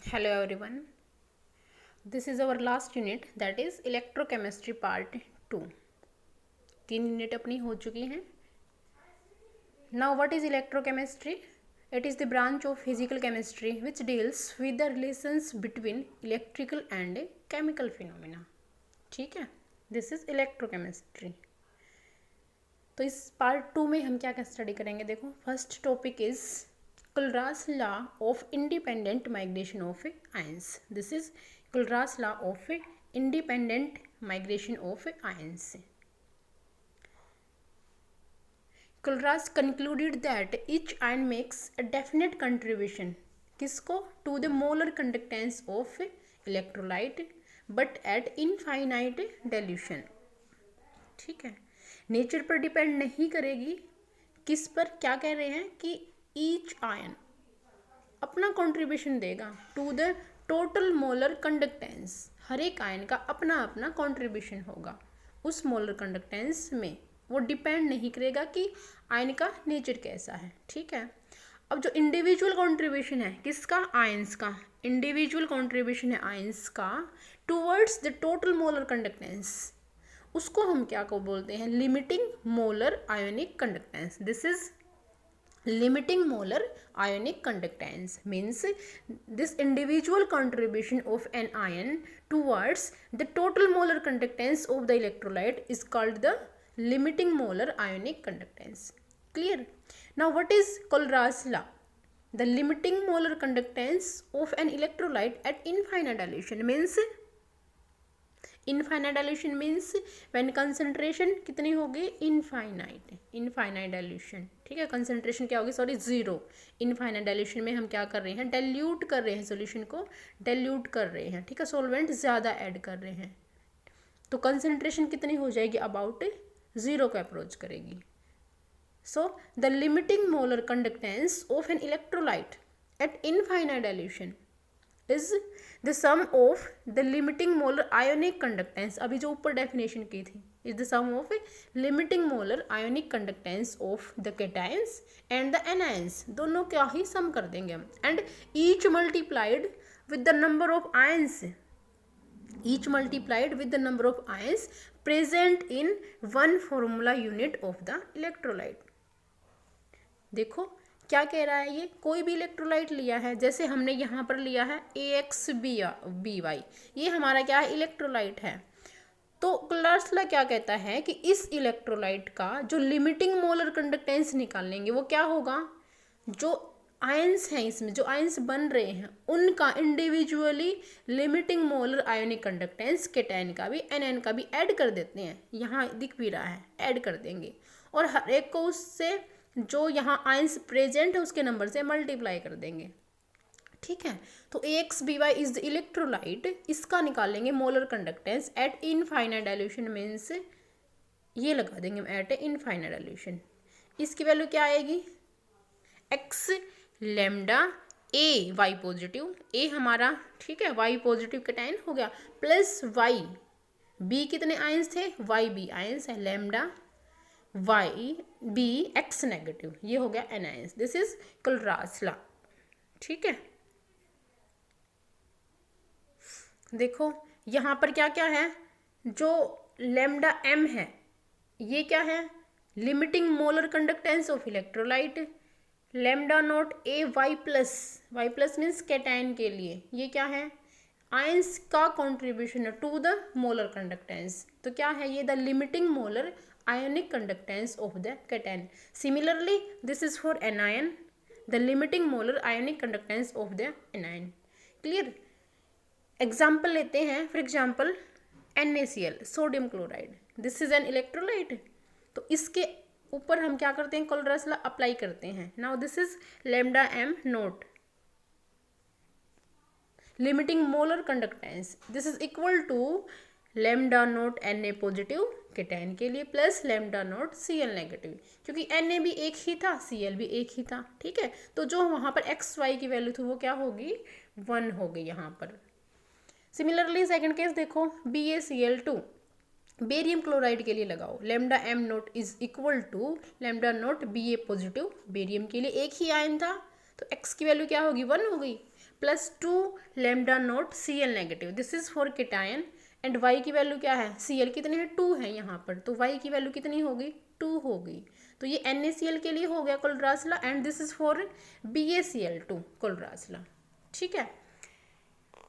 Hello everyone. This is our last unit, that is electrochemistry part 2. 3 unit अपनी हो चुकी हैं. Now what is electrochemistry? It is the branch of physical chemistry which deals with the relations between electrical and chemical phenomena. ठीक है, this is electrochemistry. तो इस part 2 में हम क्या क्या स्टडी करेंगे. देखो, first topic is Kulras law of independent migration of ions. This is Kulras law of independent migration of ions. Kulras concluded that each ion makes a definite contribution. किसको? To the molar conductance of electrolyte, but at infinite dilution. ठीक है, nature पर depend नहीं करेगी. किस पर? क्या कह रहे हैं कि ईच आयन अपना कंट्रीब्यूशन देगा to the total molar conductance. हर एक आयन का अपना अपना कंट्रीब्यूशन होगा उस मोलर कंडक्टेंस में. वो डिपेंड नहीं करेगा कि आयन का नेचर कैसा है. ठीक है, अब जो इंडिविजुअल कंट्रीब्यूशन है किसका? आयंस का. इंडिविजुअल कंट्रीब्यूशन है आयंस का towards the total molar conductance, उसको हम क्या को बोलते हैं? Limiting molar ionic conductance. This is limiting molar ionic conductance. Means this individual contribution of an ion towards the total molar conductance of the electrolyte is called the limiting molar ionic conductance. Clear? Now what is Kulras law? The limiting molar conductance of an electrolyte at infinite dilution means, infinite dilution means when concentration कितनी होगी? Infinite. Infinite dilution. ठीक है, concentration क्या होगी? Sorry, zero. Infinite dilution में हम क्या कर रहे हैं? डाइल्यूट कर रहे हैं, सोल्यूशन को डाइल्यूट कर रहे हैं. ठीक है, सोलवेंट ज़्यादा ऐड कर रहे हैं तो कंसंट्रेशन कितनी हो जाएगी? अबाउट जीरो को अप्रोच करेगी. So the limiting molar conductance of an electrolyte eight infinite dilution is the sum of the limiting molar ionic conductance. अभी जो ऊपर डेफिनेशन की थी, is the sum of limiting molar ionic conductance of the cations and the anions. दोनों क्या ही सम कर देंगे हम. and each multiplied with the number of ions. each multiplied with the number of ions present in one formula unit of the electrolyte. देखो क्या कह रहा है ये? कोई भी इलेक्ट्रोलाइट लिया है, जैसे हमने यहाँ पर लिया है AXBY, ये हमारा क्या है? इलेक्ट्रोलाइट है. तो कुलर्स लॉ क्या कहता है कि इस इलेक्ट्रोलाइट का जो लिमिटिंग मोलर कंडक्टेंस निकालेंगे वो क्या होगा? जो आयंस हैं इसमें, जो आयंस बन रहे हैं उनका individually limiting molar ionic conductance cation का भी एनएन का भी ऐड कर देते हैं. यहाँ दिख भी रहा है, ऐड कर देंगे और हर एक को उससे जो यहाँ आयंस प्रेजेंट है उसके नंबर से मल्टीप्लाई कर देंगे. ठीक है, तो AXBY इज द इलेक्ट्रोलाइट. इसका निकालेंगे molar conductance at infinite dilution. Means ये लगा देंगे हम एट इनफाइनाइट डाइल्यूशन. इसकी वैल्यू क्या आएगी? X lambda A Y positive. A हमारा, ठीक है, वाई पॉजिटिव कैटायन हो गया, प्लस वाई. बी कितने आयंस थे? वाई बी आयंस है. Lambda Y B X negative, ये हो गया anions. This is Kohlrausch law. ठीक है, देखो यहाँ पर क्या क्या है? जो लैम्डा एम है ये क्या है? Limiting molar conductance of electrolyte. Lambda nought A Y plus means cation के लिए ये क्या है? आयंस का कॉन्ट्रीब्यूशन है टू द मोलर कंडक्टेंस. तो क्या है ये? The limiting molar ionic conductance of the cation. Similarly, this is for anion, the limiting molar ionic conductance of the anion. Clear? Example लेते हैं. For example, NaCl, sodium chloride. This is an electrolyte. तो इसके ऊपर हम क्या करते हैं? Coolers law apply करते हैं. Now this is lambda m naught, limiting molar conductance. This is equal to lambda note Na positive cation के लिए plus lambda note Cl negative, क्योंकि Na भी एक ही था, Cl भी एक ही था. ठीक है, तो जो वहाँ पर XY की वैल्यू थी वो क्या होगी? 1 होगी यहाँ पर. सिमिलरली सेकंड केस देखो, BaCl2 बेरियम क्लोराइड के लिए लगाओ. Lambda m nought is equal to lambda nought Ba positive. Barium के लिए एक ही आयन था तो x की वैल्यू क्या होगी? 1 हो गई, +2 lambda naught Cl negative, this is for cation. And y की वैल्यू क्या है, Cl कितने हैं 2 है यहाँ पर, तो y की वैल्यू कितनी होगी 2 होगी। तो ये NaCl के लिए हो गया Kohlrausch law, and this is for BaCl2 Kohlrausch law. ठीक है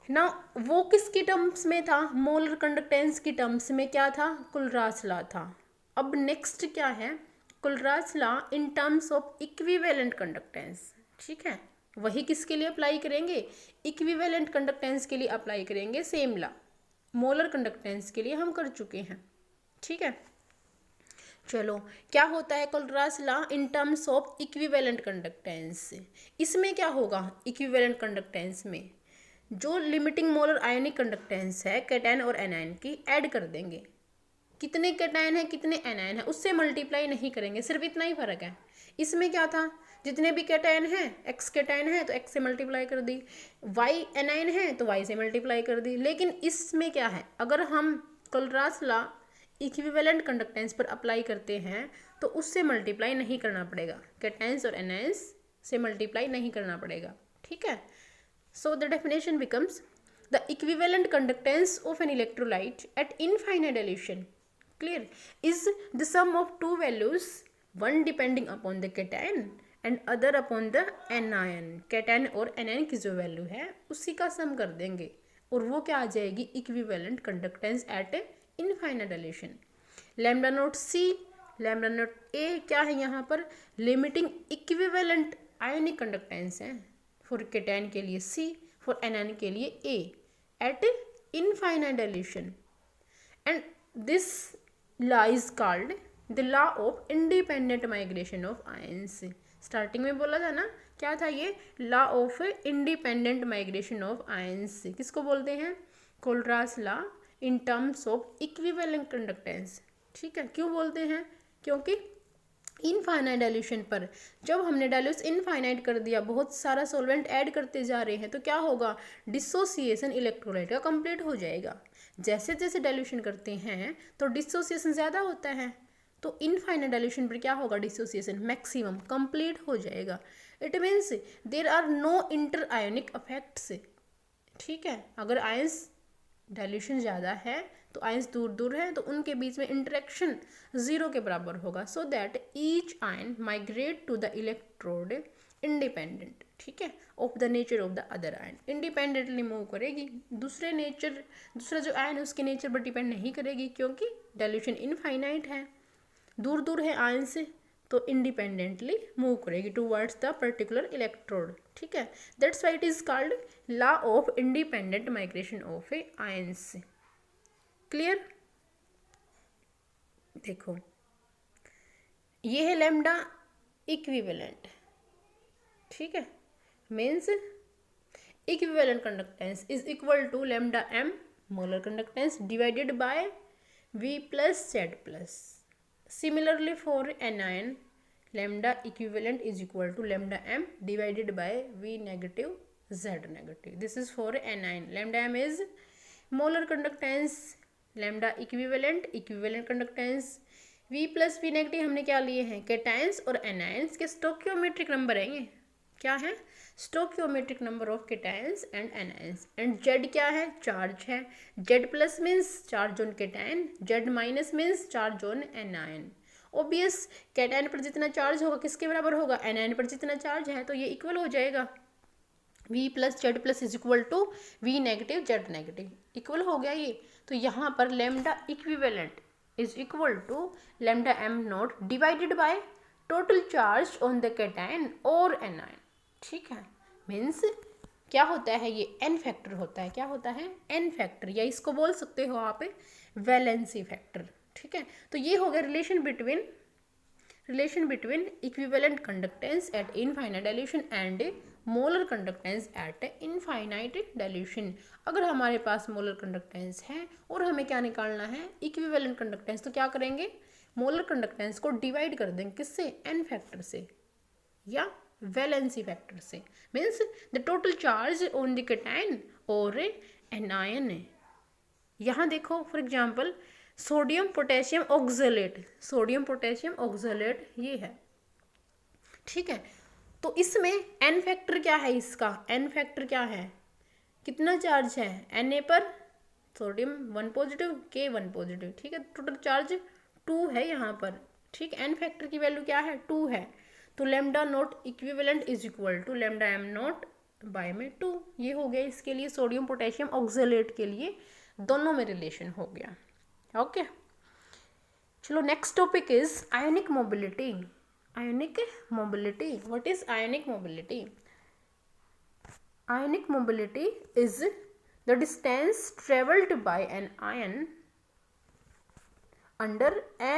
ना, वो किसकी टर्म्स में था, मोलर कंडक्टेंस की टर्म्स में क्या था, कोलेरासला था। अब नेक्स्ट क्या है, Kohlrausch law in terms of equivalent conductance. ठीक है, वही किसके लिए अप्लाई करेंगे, इक्विवेलेंट कंडक्टेंस के लिए अप्लाई करेंगे सेम ला। मोलर कंडक्टेंस के लिए हम कर चुके हैं। ठीक है, चलो क्या होता है Kohlrausch law in terms of equivalent conductance. इसमें क्या होगा, इक्विवेलेंट कंडक्टेंस में जो लिमिटिंग मोलर आयोनिक कंडक्टेंस है कैटायन और एनायन की ऐड कर देंगे। कितने कैटायन है कितने एनायन है उससे मल्टीप्लाई नहीं करेंगे, सिर्फ इतना ही फर्क है। इसमें क्या था, जितने भी कैटायन है एक्स कैटायन है तो एक्स से मल्टीप्लाई कर दी, वाई एनायन है तो वाई से मल्टीप्लाई कर दी। लेकिन इसमें क्या है, अगर हम कोलेरासला इक्विवेलेंट कंडक्टेंस पर अप्लाई करते हैं तो उससे मल्टीप्लाई नहीं करना पड़ेगा, कैटायंस और एनायंस से मल्टीप्लाई नहीं करना पड़ेगा। ठीक है, so the definition becomes the equivalent conductance of an electrolyte at infinite dilution, clear, is the sum of two values, one depending upon the cation and other upon the anion। cation और anion की जो value है उसी का सम कर देंगे और वो क्या आ जाएगी, equivalent conductance at infinite dilution। Lambda naught C lambda naught A क्या है यहाँ पर, लिमिटिंग इक्विवेलेंट आयोनिक कंडक्टेंस है। फॉर केटायन के लिए C, फॉर एनायन के लिए A at infinite dilution. And this law is called the law of independent migration of ions. Starting में बोला था ना, क्या था ये, law of independent migration of ions. किसको बोलते हैं, Kohlrausch law in terms of equivalent conductance. ठीक है, क्यों बोलते हैं, क्योंकि इनफाइनाइट डाइल्यूशन पर जब हमने डाइल्यूस इनफाइनाइट कर दिया, बहुत सारा सॉल्वेंट ऐड करते जा रहे हैं, तो क्या होगा, डिसोसिएशन इलेक्ट्रोलाइट का कंप्लीट हो जाएगा। जैसे जैसे डाइल्यूशन करते हैं तो डिसोसिएशन ज़्यादा होता है, तो इनफाइनाइट डाइल्यूशन पर क्या होगा, डिसोसिएशन मैक्सिमम कंप्लीट हो जाएगा। It means there are no inter ionic effects. ठीक है, अगर आयंस डाइल्यूशन ज़्यादा है तो आयंस दूर दूर है तो उनके बीच में इंटरेक्शन 0 के बराबर होगा, so that each ion migrate to the electrode independent. ठीक है, of the nature of the other ion, independently move करेगी, दूसरा जो आयन है उसके नेचर पर डिपेंड नहीं करेगी, क्योंकि डाइल्यूशन इनफाइनाइट है, दूर दूर है आयन से, तो इंडिपेंडेंटली मूव करेगी टूवर्ड्स द पर्टिकुलर इलेक्ट्रोड। ठीक है, that's why it is called law of independent migration of a ions. Clear, देखो ये है लैम्डा इक्विवेलेंट। ठीक है, means equivalent conductance is equal to lambda m molar conductance divided by V plus Z plus. Similarly for anion lambda equivalent is equal to lambda m divided by V negative Z negative. This is for anion, lambda m is molar conductance, lambda equivalent conductance, V plus V negative हमने क्या लिए हैं, cations और anions के स्टोकियोमेट्रिक number हैं ये, क्या है, stoichiometric number of cations and anions. And Z क्या है, चार्ज है, Z plus means charge on cation, Z minus means charge on anion. Obvious, cation पर जितना चार्ज होगा किसके बराबर होगा, एनायन पर जितना चार्ज है, तो ये इक्वल हो जाएगा, V plus Z plus is equal to V negative Z negative, equal हो गया ये। तो यहाँ पर lambda equivalent is equal to lambda m nought divided by total charge on the cation और एनायन। ठीक है, मीन्स क्या होता है, ये n फैक्टर होता है, क्या होता है, n फैक्टर, या इसको बोल सकते हो आप वैलेंसी फैक्टर। ठीक है, तो ये हो गया relation between equivalent conductance at infinite dilution and molar conductance at infinite dilution. अगर हमारे पास मोलर कंडक्टेंस है और हमें क्या निकालना है, इक्विवेलेंट कंडक्टेंस, तो क्या करेंगे, मोलर कंडक्टेंस को डिवाइड कर देंगे, किससे, n फैक्टर से या वैलेंसी फैक्टर से, means the total charge on the cation और एनायन। यहाँ देखो for example sodium potassium oxalate ये है। ठीक है, तो इसमें एन फैक्टर क्या है, इसका एन फैक्टर क्या है, कितना चार्ज है Na पर, सोडियम 1 पॉजिटिव के 1 पॉजिटिव, ठीक है, टोटल चार्ज 2 है यहाँ पर, ठीक। एन फैक्टर की वैल्यू क्या है, 2 है। तो lambda nought equivalent is equal to lambda M nought by में 2। ये हो गया इसके लिए सोडियम पोटेशियम ऑक्जेलेट के लिए, दोनों में रिलेशन हो गया। ओके, चलो next topic is ionic mobility. Ionic mobility, what is ionic mobility? Ionic mobility is the distance traveled by an ion under a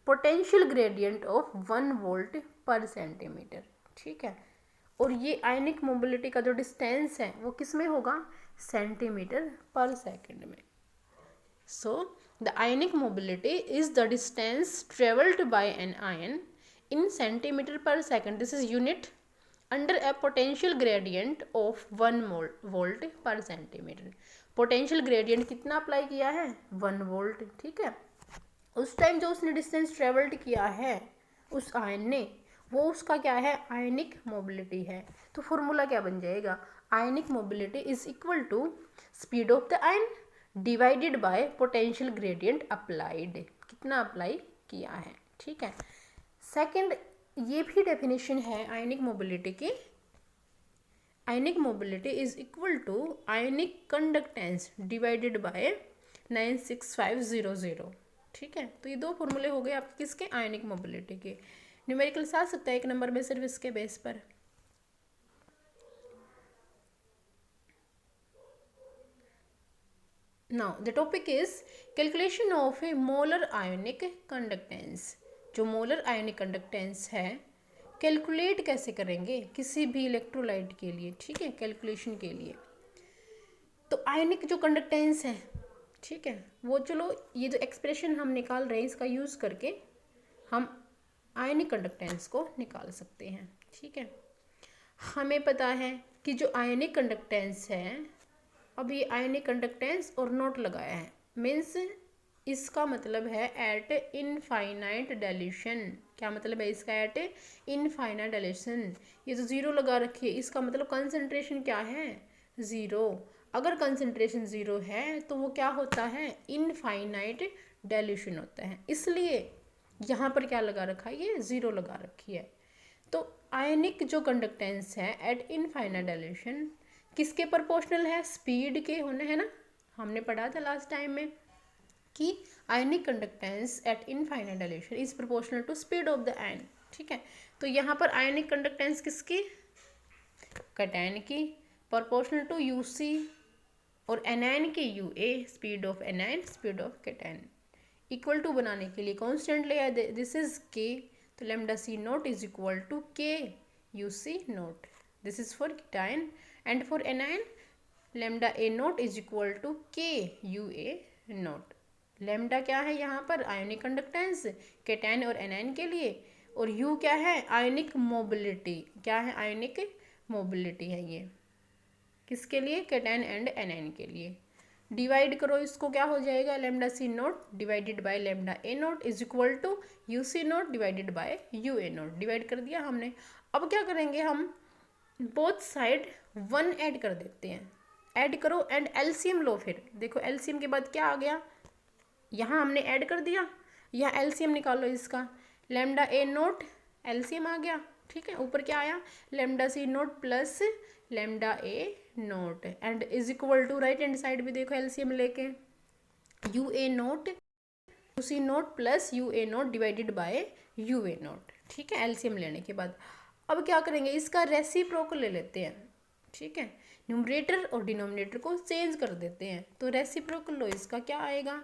potential gradient of 1 volt per centimeter, ठीक है। और ये आयनिक मोबिलिटी का जो distance है वो किस में होगा, सेंटीमीटर पर सेकेंड में। So the ionic mobility is the distance travelled by an ion in centimetre per second, this is unit, under a potential gradient of 1 volt per centimetre. Potential gradient कितना apply किया है, 1 volt, ठीक है। उस time जो उसने distance travelled किया है उस आयन ने, वो उसका क्या है, आयनिक मोबिलिटी है। तो फॉर्मूला क्या बन जाएगा, ionic mobility is equal to speed of the ion divided by potential gradient applied, कितना अप्लाई किया है, ठीक है। सेकंड, ये भी डेफिनेशन है आयनिक मोबिलिटी की, ionic mobility is equal to ionic conductance divided by 96500, ठीक है। तो ये दो फॉर्मूले हो गए आपके किसके, आयनिक मोबिलिटी के। न्यूमेरिकल्स आ सकता है 1 नंबर में सिर्फ इसके बेस पर। Now the topic is calculation of A molar ionic conductance. जो मोलर आयोनिक कंडक्टेंस है कैलकुलेट कैसे करेंगे किसी भी इलेक्ट्रोलाइट के लिए, ठीक है, कैलकुलेशन के लिए। तो आयनिक जो कंडक्टेंस है, ठीक है, वो चलो ये जो एक्सप्रेशन हम निकाल रहे हैं इसका यूज़ करके हम आयनिक कंडक्टेंस को निकाल सकते हैं, ठीक है। हमें पता है कि जो आयनिक कंडक्टेंस है, अब ये आयनिक कंडक्टेंस और नोट लगाया है, मीन्स इसका मतलब है एट इनफाइनाइट डाइल्यूशन। क्या मतलब है इसका, एट इनफाइनाइट डाइल्यूशन। ये जो जीरो लगा रखी है इसका मतलब कंसंट्रेशन क्या है, ज़ीरो। अगर कंसंट्रेशन ज़ीरो है तो वो क्या होता है, इनफाइनाइट डाइल्यूशन होता है। इसलिए यहाँ पर क्या लगा रखा है, ये ज़ीरो लगा रखी है। तो आयनिक जो कंडक्टेंस है एट इनफाइनाइट डाइल्यूशन किसके प्रोपोर्शनल है, स्पीड के होने, है ना, हमने पढ़ा था लास्ट टाइम में कि ionic conductance at infinite dilution is proportional to speed of the ion, ठीक है। तो यहाँ पर आयनिक कंडक्टेंस किसकी, कैटायन की, प्रोपोर्शनल टू यूसी, और एनायन की u a, speed of anion speed of cation. Equal to बनाने के लिए कांस्टेंट ले आए, दिस इज के, तो lambda C naught is equal to K u c naught, this is for cation, and for anion lambda A note is equal to K u a naught. लेमडा क्या है यहाँ पर, आयोनिक कंडक्टेंस कैटायन और anion के लिए, और यू क्या है, आयोनिक मोबिलिटी, क्या है, आयोनिक मोबिलिटी है ये किसके लिए, कैटायन एंड एनायन के लिए। डिवाइड करो इसको, क्या हो जाएगा, lambda C nought divided by lambda A note is equal to u c nought divided by u a nought. Divide कर दिया हमने। अब क्या करेंगे हम, बोथ साइड 1 ऐड कर देते हैं, ऐड करो एंड एलसीएम लो। फिर देखो एलसीएम के बाद क्या आ गया, यहाँ हमने ऐड कर दिया, यहाँ एलसीएम निकालो इसका, लेमडा ए नोट एलसीएम आ गया, ठीक है। ऊपर क्या आया, lambda C note plus lambda A nought and is equal to, right hand side भी देखो एलसीएम लेके, u a nought u c note plus u a note divided by u a nought, ठीक है, एलसीएम लेने के बाद। अब क्या करेंगे, इसका रेसिप्रोकल ले लेते हैं, ठीक है, न्यूमरेटर और डिनोमिनेटर को चेंज कर देते हैं। तो रेसिप्रोकल लो, इसका क्या आएगा,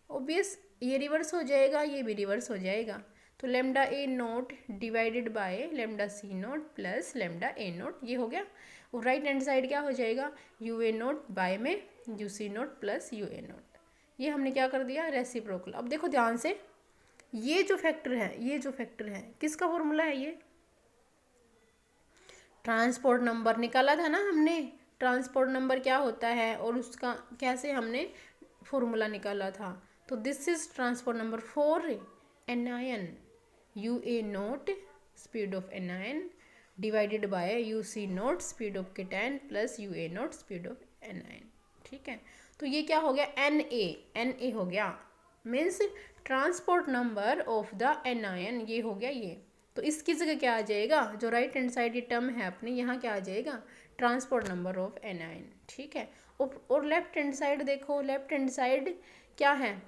ऑब्वियस ये रिवर्स हो जाएगा, ये भी रिवर्स हो जाएगा। तो lambda A note divided by lambda C note plus lambda A nought, ये हो गया। और राइट हैंड साइड क्या हो जाएगा, यू ए नोट बाय में u c note plus u a nought, ये हमने क्या कर दिया, रेसिप्रोकल। अब देखो ध्यान से, ये जो फैक्टर है, ये जो फैक्टर है किसका फॉर्मूला है, ये ट्रांसपोर्ट नंबर निकाला था ना हमने। ट्रांसपोर्ट नंबर क्या होता है और उसका कैसे हमने फॉर्मूला निकाला था। तो this is transport number for anion, u a nought speed of anion divided by u c nought speed of cation plus u a nought speed of anion. ठीक है, तो ये क्या हो गया, एन ए हो गया, means transport number of the anion, ये हो गया ये। तो इसकी जगह क्या आ जाएगा, जो राइट हैंड साइड ये टर्म है अपनी, यहाँ क्या आ जाएगा, ट्रांसपोर्ट नंबर ऑफ एनायन। ठीक है, और लेफ्ट हैंड साइड देखो, लेफ्ट हैंड साइड क्या है,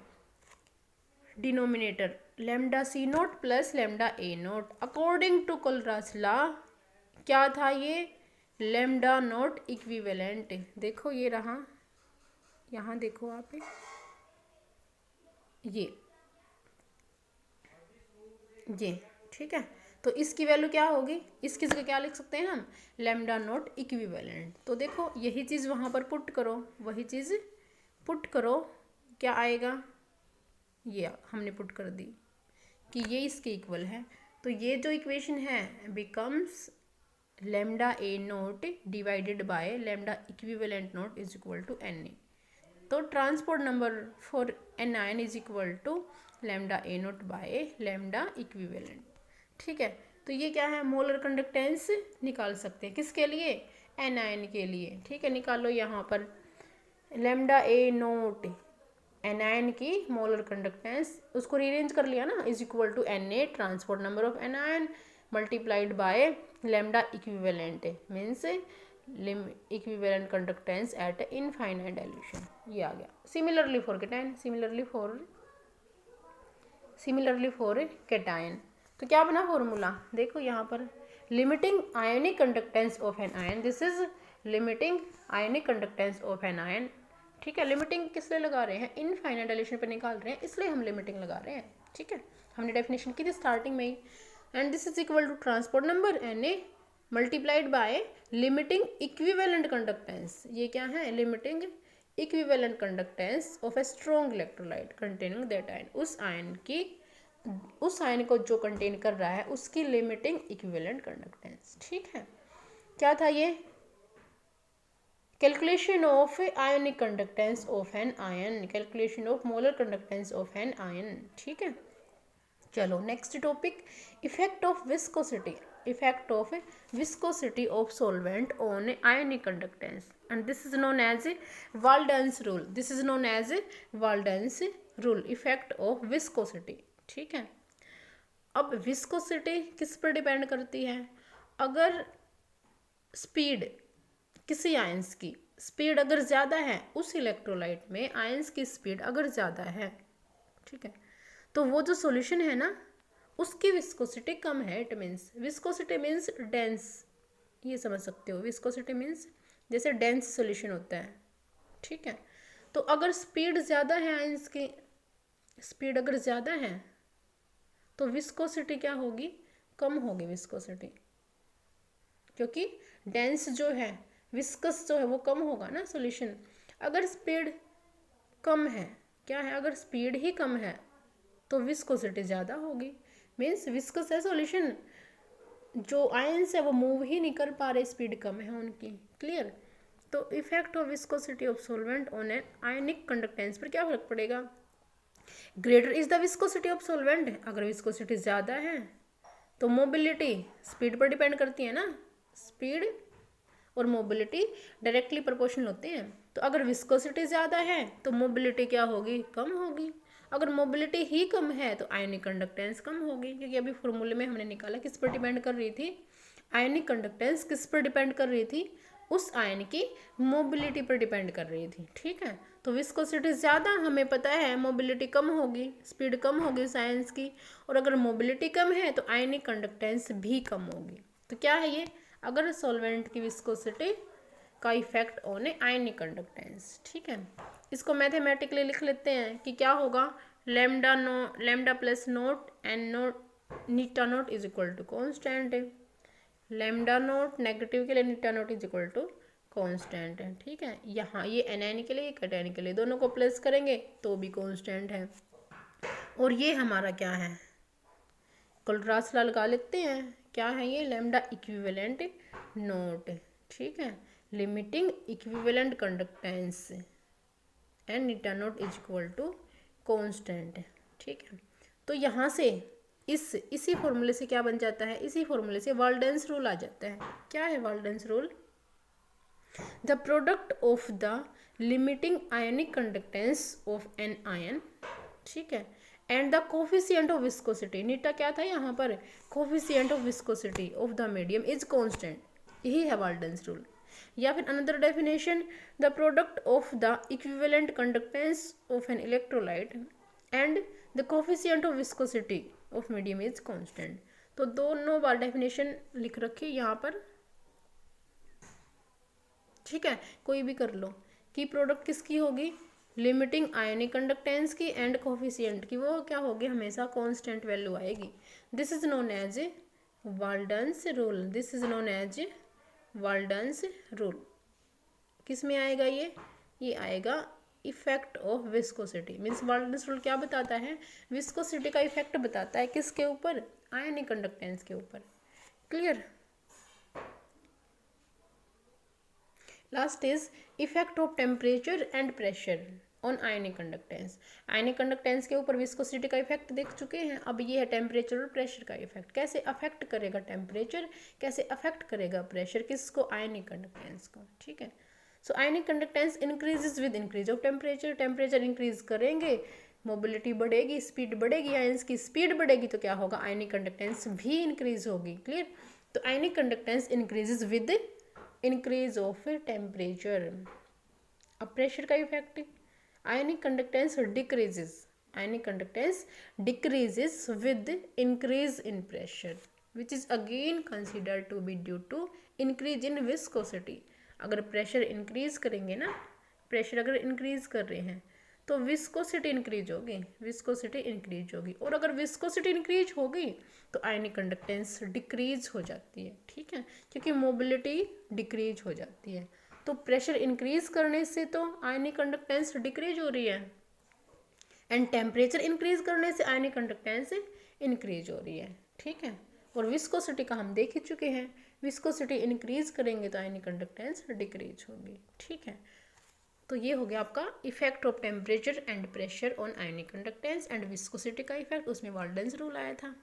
denominator lambda C note plus lambda A naught. According to Kohlrausch law क्या था ये, लैम्डा नोट इक्विवेलेंट। देखो ये रहा, यहाँ देखो आप ये ठीक है, तो इसकी वैल्यू क्या होगी, इसकी जगह क्या लिख सकते हैं हम, लैम्डा नोट इक्विवेलेंट। तो देखो यही चीज़ वहाँ पर पुट करो, वही चीज़ पुट करो, क्या आएगा, ये हमने पुट कर दी कि ये इसके इक्वल है। तो ये जो इक्वेशन है becomes lambda A note divided by lambda equivalent naught is equal to n A. तो transport number for anion is equal to lambda A note by lambda equivalent. ठीक है, तो ये क्या है, मोलर कंडक्टेंस निकाल सकते हैं, किसके लिए, एनायन के लिए। ठीक है, निकालो यहाँ पर लैम्डा ए नोट एनायन की मोलर कंडक्टेंस, उसको रीअरेंज कर लिया ना, is equal to n a transport number of anion multiplied by lambda equivalent, means equivalent conductance at infinite dilution, ये आ गया। Similarly for cation, similarly for cation, तो क्या बना फॉर्मूला, देखो यहाँ पर limiting ionic conductance of an ion, this is limiting ionic conductance of an ion. ठीक है, लिमिटिंग किस लिए लगा रहे हैं, इनफाइनाइट डाइल्यूशन पर निकाल रहे हैं, इसलिए हम लिमिटिंग लगा रहे हैं। ठीक है, हमने डेफिनेशन की थी स्टार्टिंग में ही, and this is equal to transport number n A multiplied by limiting equivalent conductance, ये क्या है, limiting equivalent conductance of a strong electrolyte containing that ion, उस आयन को जो कंटेन कर रहा है उसकी लिमिटिंग इक्विवेलेंट कंडक्टेंस। ठीक है, क्या था ये, calculation of ionic conductance of an ion, calculation of molar conductance of an ion. ठीक है, चलो next topic, effect of viscosity, effect of viscosity of solvent on ionic conductance, and this is known as Walden's rule, this is known as Walden's rule, effect of viscosity. ठीक है, अब viscosity किस पर depend करती है, अगर speed किसी ions की स्पीड अगर ज़्यादा है, उस इलेक्ट्रोलाइट में आयंस की स्पीड अगर ज़्यादा है, ठीक है, तो वो जो सॉल्यूशन है ना उसकी विस्कोसिटी कम है, it means viscosity means dense, ये समझ सकते हो, विस्कोसिटी मीन्स जैसे डेंस सॉल्यूशन होता है। ठीक है, तो अगर स्पीड ज़्यादा है, आयंस की स्पीड अगर ज़्यादा है तो विस्कोसिटी क्या होगी, कम होगी विस्कोसिटी, क्योंकि डेंस जो है, विस्कस जो है वो कम होगा ना सॉल्यूशन। अगर स्पीड कम है, क्या है, अगर स्पीड ही कम है तो विस्कोसिटी ज़्यादा होगी, मीन्स विस्कस है सॉल्यूशन, जो आयंस है वो मूव ही नहीं कर पा रहे, स्पीड कम है उनकी। क्लियर, तो effect of viscosity of solvent on an ionic conductance पर क्या फर्क पड़ेगा, greater is the viscosity of solvent, अगर विस्कोसिटी ज़्यादा है तो मोबिलिटी स्पीड पर डिपेंड करती है ना, स्पीड और मोबिलिटी डायरेक्टली प्रोपोर्शनल होते हैं, तो अगर विस्कोसिटी ज़्यादा है तो मोबिलिटी क्या होगी, कम होगी, अगर मोबिलिटी ही कम है तो आयनिक कंडक्टेंस कम होगी, क्योंकि अभी फॉर्मूले में हमने निकाला किस पर डिपेंड कर रही थी, आयनिक कंडक्टेंस किस पर डिपेंड कर रही थी, उस आयन की मोबिलिटी पर डिपेंड कर रही थी। ठीक है, तो विस्कोसिटी ज़्यादा हमें पता है, मोबिलिटी कम होगी, स्पीड कम होगी उस आयंस की, और अगर मोबिलिटी कम है तो आयनिक कंडक्टेंस भी कम होगी। तो क्या है ये, अगर सॉल्वेंट की विस्कोसिटी का इफेक्ट ऑन आयनिक कंडक्टेंस। ठीक है, इसको मैथमेटिकली लिख लेते हैं कि क्या होगा, lambda plus nought n nought eta nought is equal to constant है, लैम्डा नोट नेगेटिव के लिए eta nought is equal to constant है। ठीक है, यहाँ ये एनायन के लिए कैटायन के लिए दोनों को प्लस करेंगे तो भी कॉन्स्टेंट है, और ये हमारा क्या है, कोलरास लॉ लगा लेते हैं, क्या है ये, लैम्डा इक्विवेलेंट नोट। ठीक है, limiting equivalent conductance and eta nought is equal to constant. ठीक है, तो यहाँ से इसी फॉर्मूले से क्या बन जाता है, इसी फॉर्मूले से वाल्डेंस रूल आ जाता है। क्या है Walden's rule? The product of the limiting ionic conductance of an ion, ठीक है, and the coefficient of viscosity, eta क्या था यहाँ पर, coefficient of viscosity of the medium is constant, यही है वाल्डेंस रूल। या फिर another definition, the product of the equivalent conductance of an electrolyte and the coefficient of viscosity of medium is constant. तो दोनों बार डेफिनेशन लिख रखी यहाँ पर, ठीक है, कोई भी कर लो, कि प्रोडक्ट किसकी होगी, लिमिटिंग आयनिक कंडक्टेंस की एंड कोफिशिएंट की, वो क्या होगी, हमेशा कांस्टेंट वैल्यू आएगी। This is known as a Walden's rule, this is known as a Walden's rule. किस में आएगा ये आएगा effect of viscosity, means Walden's rule क्या बताता है, विस्कोसिटी का इफेक्ट बताता है, किसके ऊपर, आयनिक कंडक्टेंस के ऊपर। Clear? Last is effect of temperature and pressure on ionic conductance. Ionic conductance के ऊपर विस्कोसिटी का इफेक्ट देख चुके हैं, अब ये है टेम्परेचर और प्रेशर का इफेक्ट। कैसे अफेक्ट करेगा टेम्परेचर, कैसे अफेक्ट करेगा प्रेशर, किसको, आयनिक कंडक्टेंस को, ठीक है। So ionic conductance increases with increase of temperature, temperature increase करेंगे, मोबिलिटी बढ़ेगी, स्पीड बढ़ेगी, आयंस की स्पीड बढ़ेगी, तो क्या होगा, आयनिक कंडक्टेंस भी इंक्रीज होगी। क्लियर? तो ionic conductance increases with increase of temperature. अब प्रेशर का effect, ionic conductance decreases, ionic conductance decreases with increase in pressure which is again considered to be due to increase in viscosity. अगर pressure increase करेंगे ना, pressure अगर increase कर रहे हैं तो विस्कोसिटी इंक्रीज होगी, विस्कोसिटी इंक्रीज होगी, और अगर विस्कोसिटी इंक्रीज होगी तो आयनिक कंडक्टेंस डिक्रीज हो जाती है, ठीक है, क्योंकि मोबिलिटी डिक्रीज हो जाती है। तो प्रेशर इंक्रीज करने से तो आयनिक कंडक्टेंस डिक्रीज हो रही है, एंड टेम्परेचर इंक्रीज करने से आयनिक कंडक्टेंस इंक्रीज हो रही है, ठीक है। और विस्कोसिटी का हम देख ही चुके हैं, विस्कोसिटी इंक्रीज करेंगे तो आयनिक कंडक्टेंस डिक्रीज होगी, ठीक है। तो ये हो गया आपका effect of temperature and pressure on ionic conductance and viscosity का इफेक्ट, उसमें वाल्डेंस रूल आया था।